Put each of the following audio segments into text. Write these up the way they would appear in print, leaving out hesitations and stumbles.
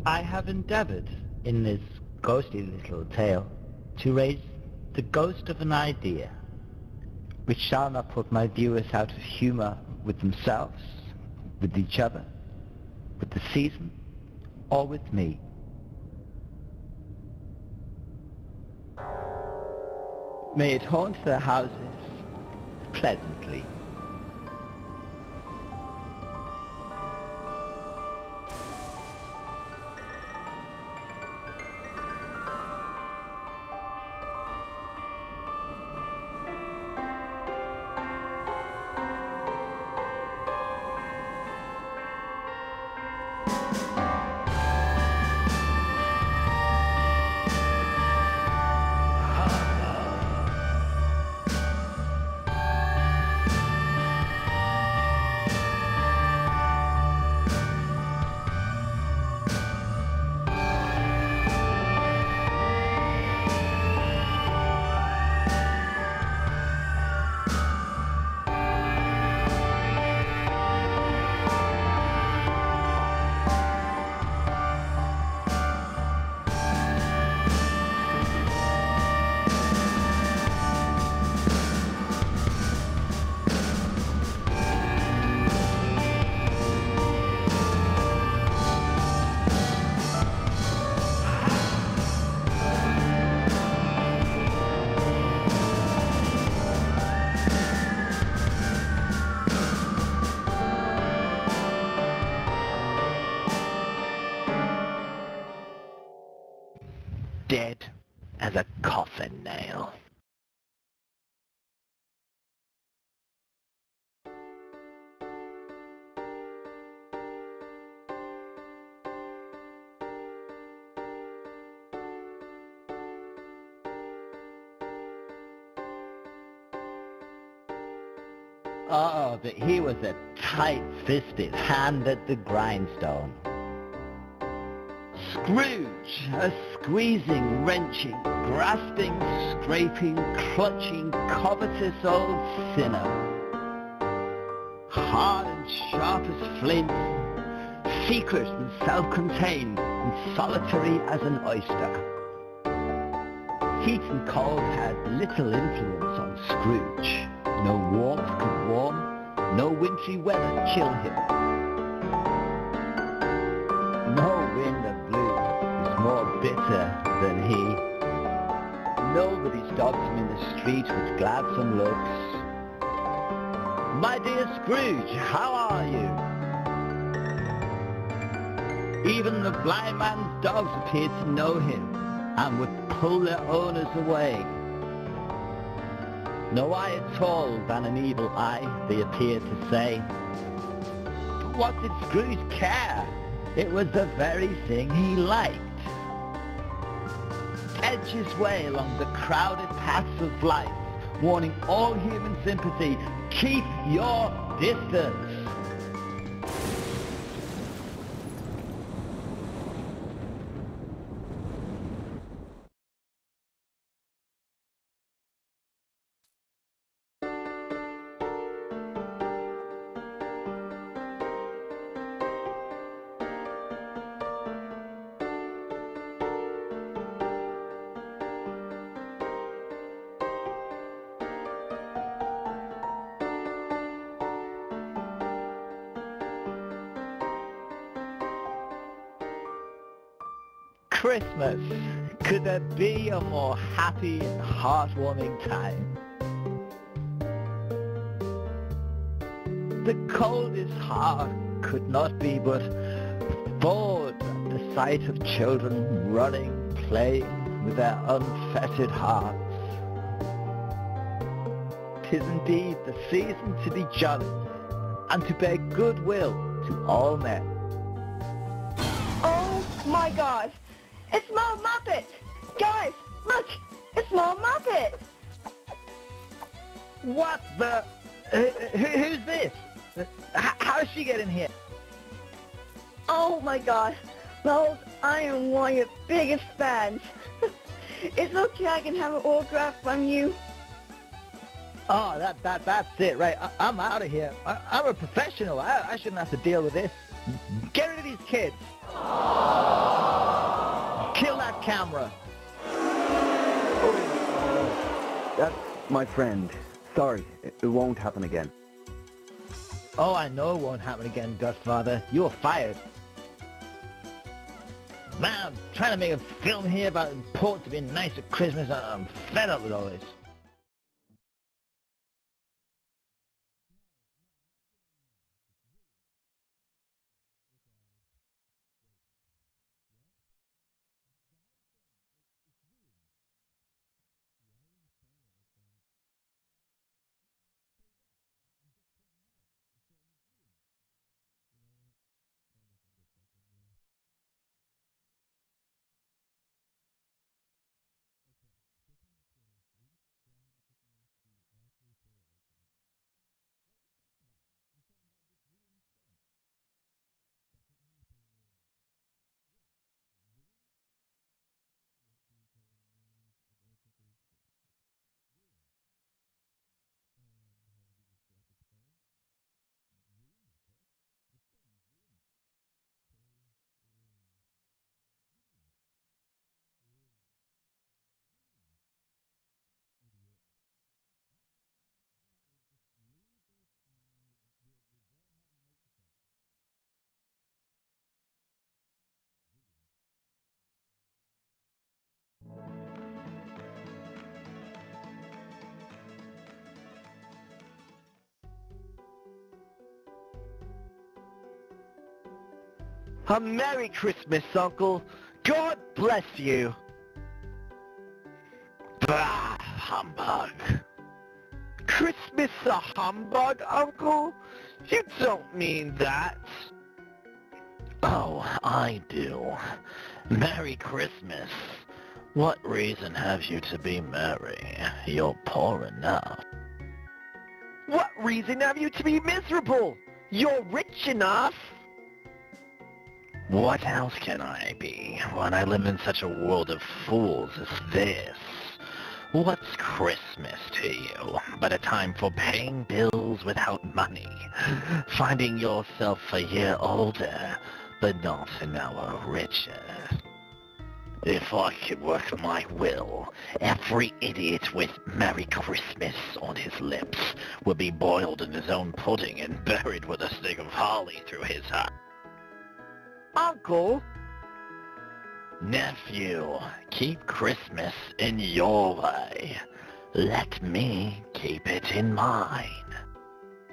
I have endeavored, in this ghostly little tale, to raise the ghost of an idea, which shall not put my viewers out of humor with themselves, with each other, with the season, or with me. May it haunt their houses pleasantly. Dead as a coffin nail. Oh, but he was a tight-fisted hand at the grindstone. Scrooge, a squeezing, wrenching, grasping, scraping, clutching, covetous old sinner. Hard and sharp as flint, secret and self-contained, and solitary as an oyster. Heat and cold had little influence on Scrooge. No warmth could warm, no wintry weather chill him. No wind that blew is more bitter than he. Nobody stops him in the street with gladsome looks. My dear Scrooge, how are you? Even the blind man's dogs appeared to know him and would pull their owners away. No eye at all than an evil eye, they appeared to say. But what did Scrooge care? It was the very thing he liked. Edge his way along the crowded paths of life, warning all human sympathy, keep your distance. Christmas. Could there be a more happy and heartwarming time? The coldest heart could not be but bored at the sight of children running, playing with their unfettered hearts. 'Tis indeed the season to be jolly and to bear goodwill to all men. Oh my God! It's Small Muppet! Guys, look! It's Small Muppet! What the... who's this? How did she get in here? Oh my God! Well, I am one of your biggest fans. It's okay, I can have an autograph from you. Oh, that's it, right? I'm out of here. I'm a professional. I shouldn't have to deal with this. Get rid of these kids. Kill that camera! Oh, that's my friend. Sorry, it won't happen again. Oh, I know it won't happen again, Godfather. You're fired. Man, I'm trying to make a film here about the importance of being nice at Christmas, and I'm fed up with all this. A Merry Christmas, Uncle. God bless you. Bah, humbug. Christmas a humbug, Uncle? You don't mean that. Oh, I do. Merry Christmas. What reason have you to be merry? You're poor enough. What reason have you to be miserable? You're rich enough. What else can I be when I live in such a world of fools as this? What's Christmas to you but a time for paying bills without money, finding yourself a year older, but not an hour richer? If I could work my will, every idiot with Merry Christmas on his lips would be boiled in his own pudding and buried with a stick of holly through his heart. Uncle? Nephew, keep Christmas in your way. Let me keep it in mine.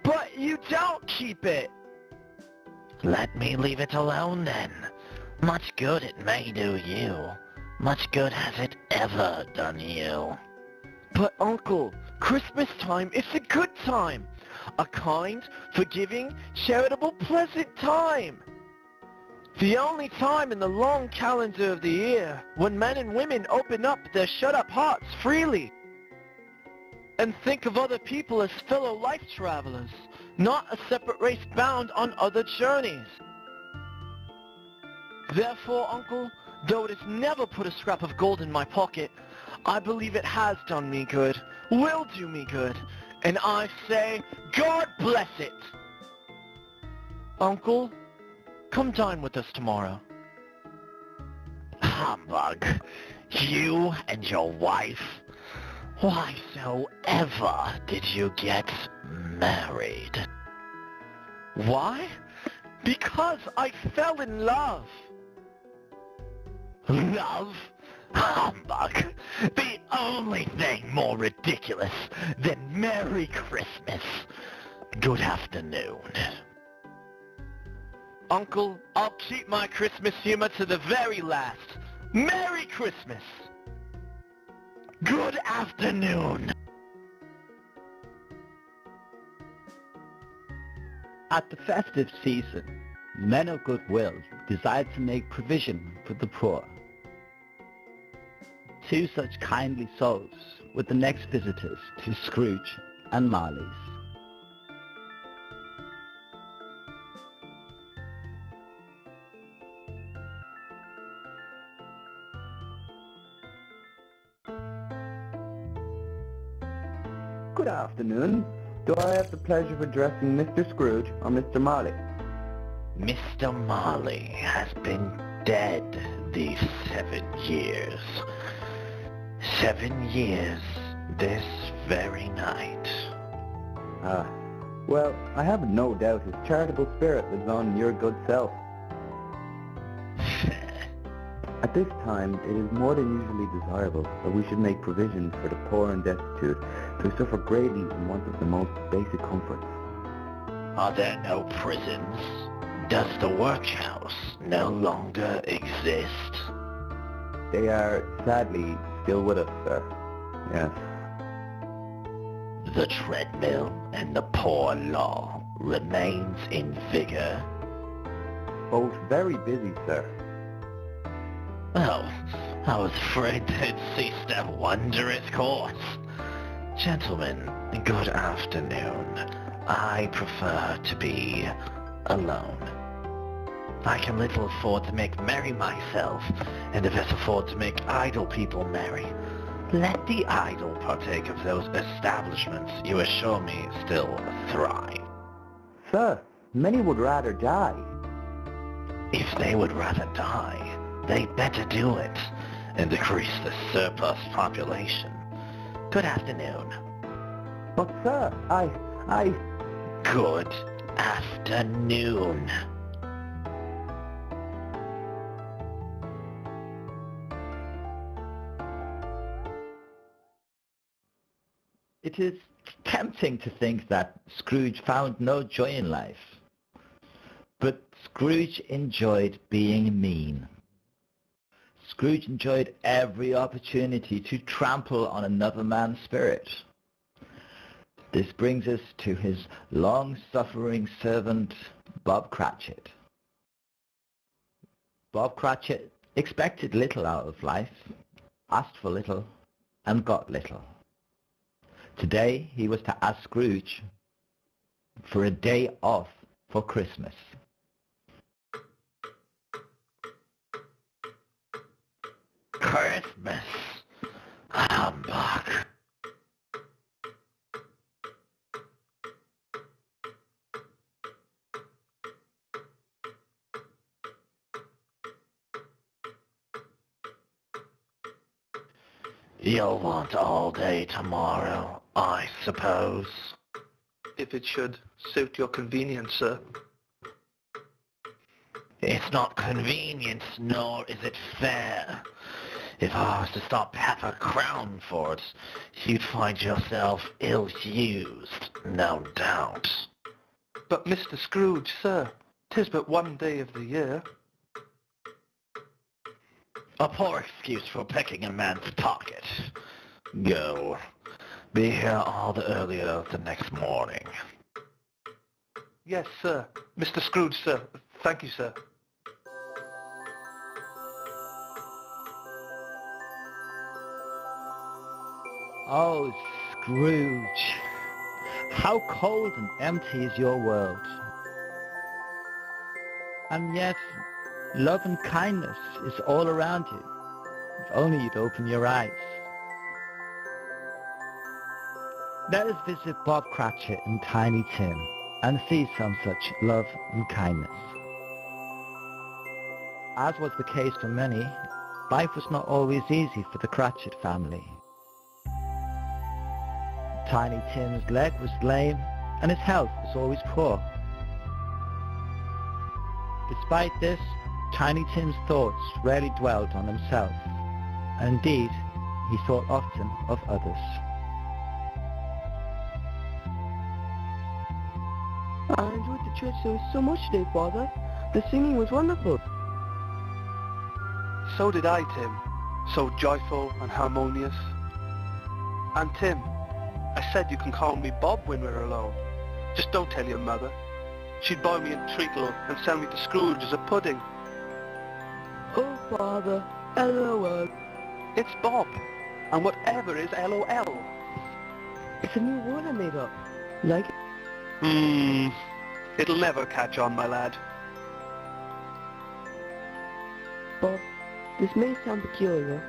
But you don't keep it. Let me leave it alone then. Much good it may do you. Much good has it ever done you. But Uncle, Christmas time is a good time. A kind, forgiving, charitable, pleasant time. The only time in the long calendar of the year when men and women open up their shut-up hearts freely and think of other people as fellow life travelers, not a separate race bound on other journeys. Therefore, Uncle, though it has never put a scrap of gold in my pocket, I believe it has done me good, will do me good, and I say, God bless it! Uncle, come dine with us tomorrow. Humbug. You and your wife? Why so ever did you get married? Why? Because I fell in love. Love? Humbug. The only thing more ridiculous than Merry Christmas. Good afternoon. Uncle, I'll keep my Christmas humor to the very last. Merry Christmas! Good afternoon. At the festive season, men of goodwill decide to make provision for the poor. Two such kindly souls were the next visitors to Scrooge and Marley's. Good afternoon. Do I have the pleasure of addressing Mr. Scrooge or Mr. Marley? Mr. Marley has been dead these 7 years. 7 years this very night. Well, I have no doubt his charitable spirit lives on in your good self. At this time, it is more than usually desirable that we should make provision for the poor and destitute who suffer greatly in want of the most basic comforts. Are there no prisons? Does the workhouse no longer exist? They are, sadly, still with us, sir. Yes. The treadmill and the poor law remains in vigor. Both very busy, sir. Oh, I was afraid they'd cease their wondrous course. Gentlemen, good afternoon. I prefer to be alone. I can little afford to make merry myself, and if it's afford to make idle people merry, let the idle partake of those establishments you assure me still thrive. Sir, many would rather die. If they would rather die, they'd better do it and decrease the surplus population. Good afternoon. But sir, I... Good afternoon. It is tempting to think that Scrooge found no joy in life. But Scrooge enjoyed being mean. Scrooge enjoyed every opportunity to trample on another man's spirit. This brings us to his long-suffering servant, Bob Cratchit. Bob Cratchit expected little out of life, asked for little, and got little. Today he was to ask Scrooge for a day off for Christmas. Christmas. Humbug. You'll want all day tomorrow, I suppose. If it should suit your convenience, sir. It's not convenient, nor is it fair. If I was to stop half a crown for it, you'd find yourself ill-used, no doubt. But Mr. Scrooge, sir, 'tis but one day of the year. A poor excuse for picking a man's pocket. Go. Be here all the earlier the next morning. Yes, sir. Mr. Scrooge, sir. Thank you, sir. Oh, Scrooge, how cold and empty is your world. And yet, love and kindness is all around you, if only you'd open your eyes. Let us visit Bob Cratchit and Tiny Tim and see some such love and kindness. As was the case for many, life was not always easy for the Cratchit family. Tiny Tim's leg was lame and his health was always poor. Despite this, Tiny Tim's thoughts rarely dwelled on himself, and indeed, he thought often of others. I enjoyed the church service so much today, Father. The singing was wonderful. So did I, Tim. So joyful and harmonious. And Tim, I said you can call me Bob when we're alone. Just don't tell your mother. She'd buy me a treacle and send me to Scrooge as a pudding. Oh, Father, LOL. It's Bob. And whatever is LOL? It's a new word I made up. Like it? It'll never catch on, my lad. Bob, this may sound peculiar.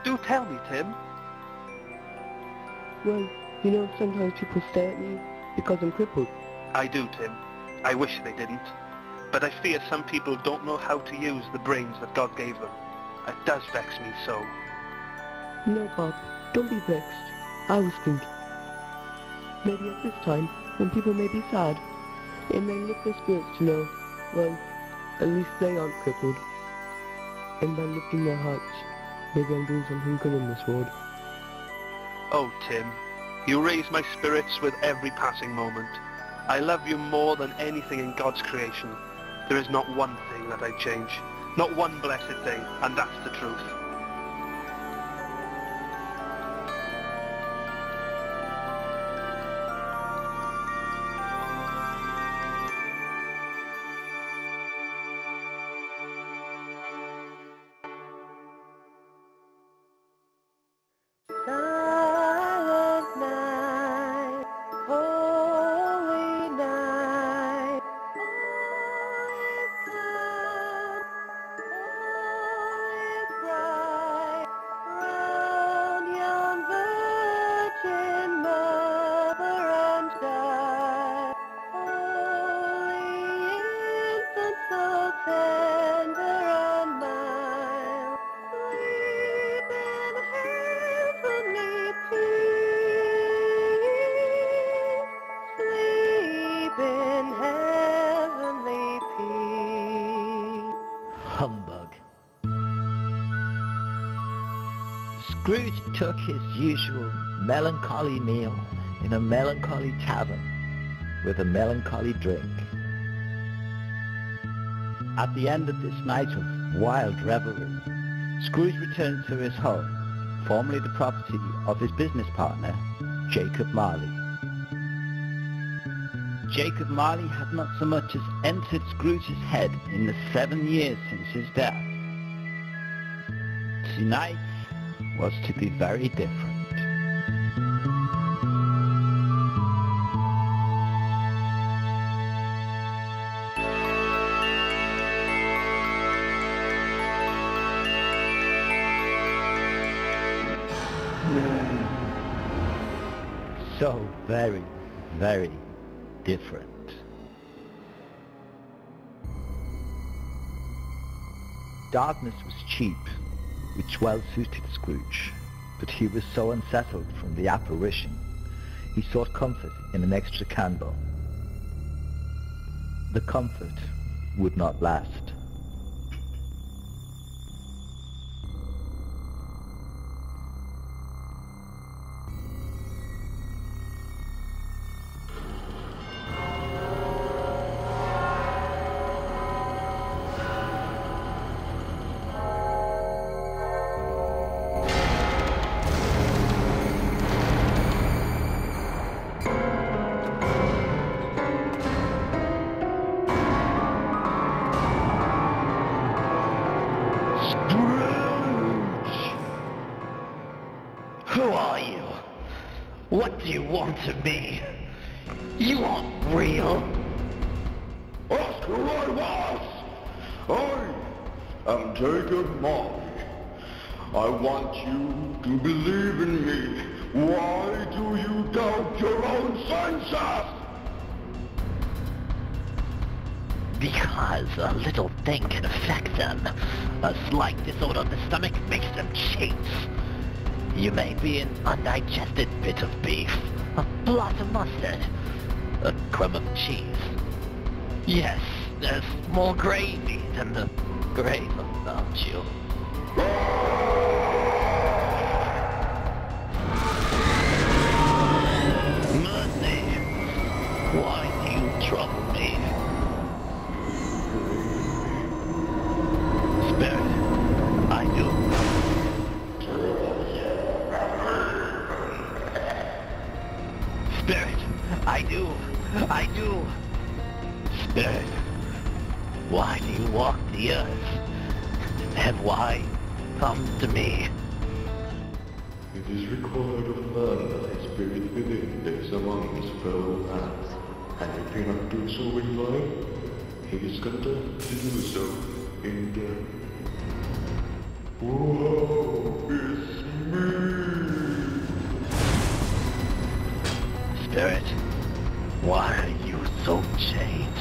Do tell me, Tim. Well, you know, sometimes people stare at me because I'm crippled. I do, Tim. I wish they didn't. but I fear some people don't know how to use the brains that God gave them. It does vex me so. No, Bob, don't be vexed. I was thinking, maybe at this time, when people may be sad, it may lift their spirits to know, well, at least they aren't crippled. And by lifting their hearts, maybe I'm doing something good in this world. Oh, Tim, you raise my spirits with every passing moment. I love you more than anything in God's creation. There is not one thing that I'd change. Not one blessed thing, and that's the truth. Silent night, holy night, all is calm, all is bright, round young virgin mother and child, holy infant so tender and mild, sleep in heavenly peace, sleep in heavenly peace. Humbug. Scrooge took his usual melancholy meal in a melancholy tavern with a melancholy drink. At the end of this night of wild revelry, Scrooge returned to his home, formerly the property of his business partner, Jacob Marley. Jacob Marley had not so much as entered Scrooge's head in the 7 years since his death. Tonight was to be very different. So very, very different. Darkness was cheap, which well suited Scrooge, but he was so unsettled from the apparition, he sought comfort in an extra candle. The comfort would not last. Who are you? What do you want of me? You aren't real. Ask who I was! I am Jacob Marley. I want you to believe in me. Why do you doubt your own senses? Because a little thing can affect them. A slight disorder of the stomach makes them cheats. You may be an undigested bit of beef, a blot of mustard, a crumb of cheese. Yes, there's more gravy than the grave about you. Mercy, why do you trouble me? Spirit, I do. Spirit, I do. Spirit, why do you walk the earth? And why come to me? It is required of man that his spirit within lives among his fellow man, and if he not do so in life, he is content to do so in death. Woe is me! Spirit, why are you so chained?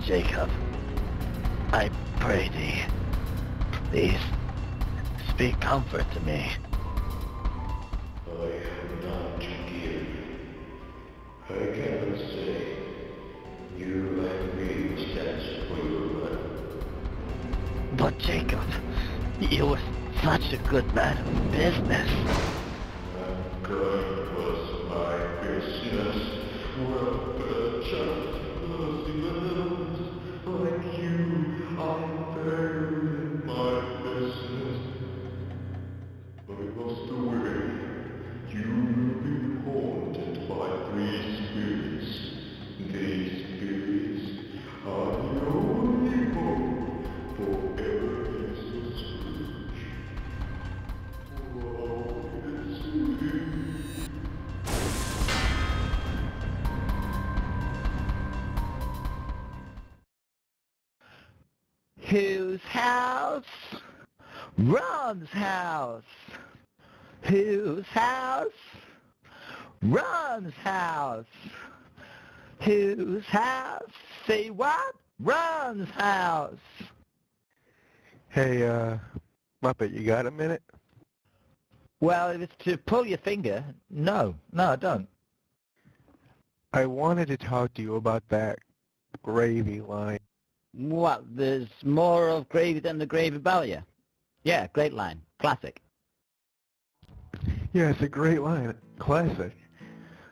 Jacob, I pray thee, please speak comfort to me. I have none to give. I cannot say. You and me must answer for your life. But Jacob, you were such a good man of business. Mankind was my business. Well, but a child was even like you. I failed in my business. But it was the way. You will be haunted by 3 spirits. These spirits are the only hope for Ebenezer Scrooge. Oh, it's you. Whose house? Ron's house. Whose house? Ron's house. Whose house? Say what? Ron's house. Hey, Muppet, you got a minute? Well, if it's to pull your finger, no, I don't. I wanted to talk to you about that gravy line. What, there's more of gravy than the gravy barrier? Yeah, great line. Classic. Yeah, it's a great line. Classic.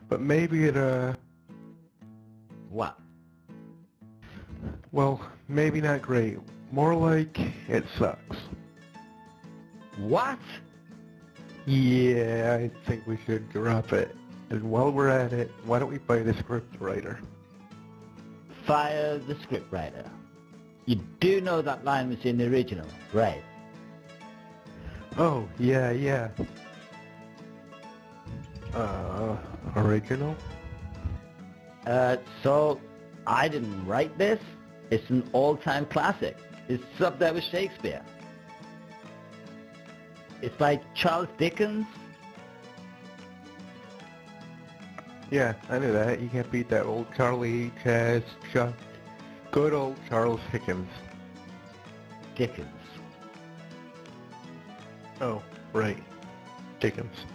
But maybe it, What? well, maybe not great. More like it sucks. What? Yeah, I think we should drop it. And while we're at it, why don't we find a script writer? Fire the scriptwriter. You do know that line was in the original, right? Oh, yeah. Original? So, I didn't write this. It's an all-time classic. It's up there with Shakespeare. It's by Charles Dickens. Yeah, I knew that. You can't beat that old Charlie Chaz Chuck. Good old Charles Dickens. Dickens. Oh, right. Dickens.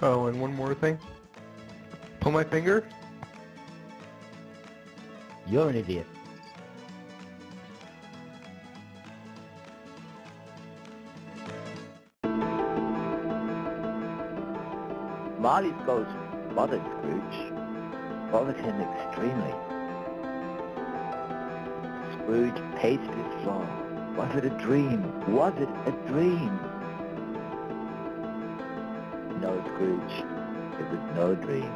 Oh, and one more thing. Pull my finger? You're an idiot. Marley's ghost bothered Scrooge. Bothered him extremely. Scrooge paced his floor. Was it a dream? Was it a dream? No, Scrooge. It was no dream.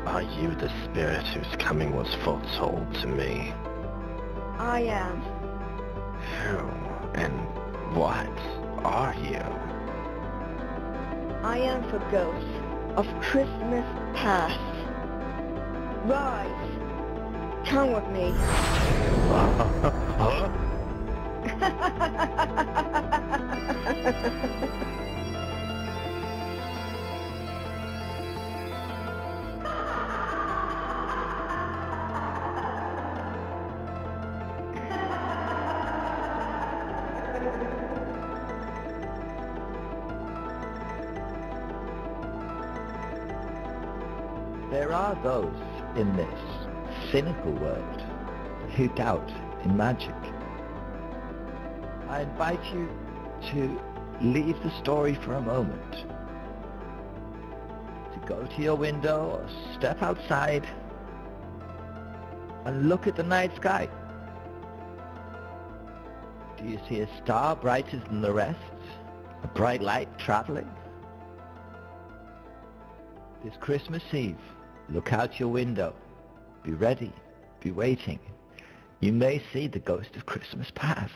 Are you the spirit whose coming was foretold to me? I am. Who and what are you? I am the ghost of Christmas past. Rise. Come with me. Huh? There are those in this cynical world who doubt in magic. I invite you to leave the story for a moment. To go to your window or step outside and look at the night sky. Do you see a star brighter than the rest? A bright light traveling? This Christmas Eve, look out your window. Be ready. Be waiting. You may see the ghost of Christmas past.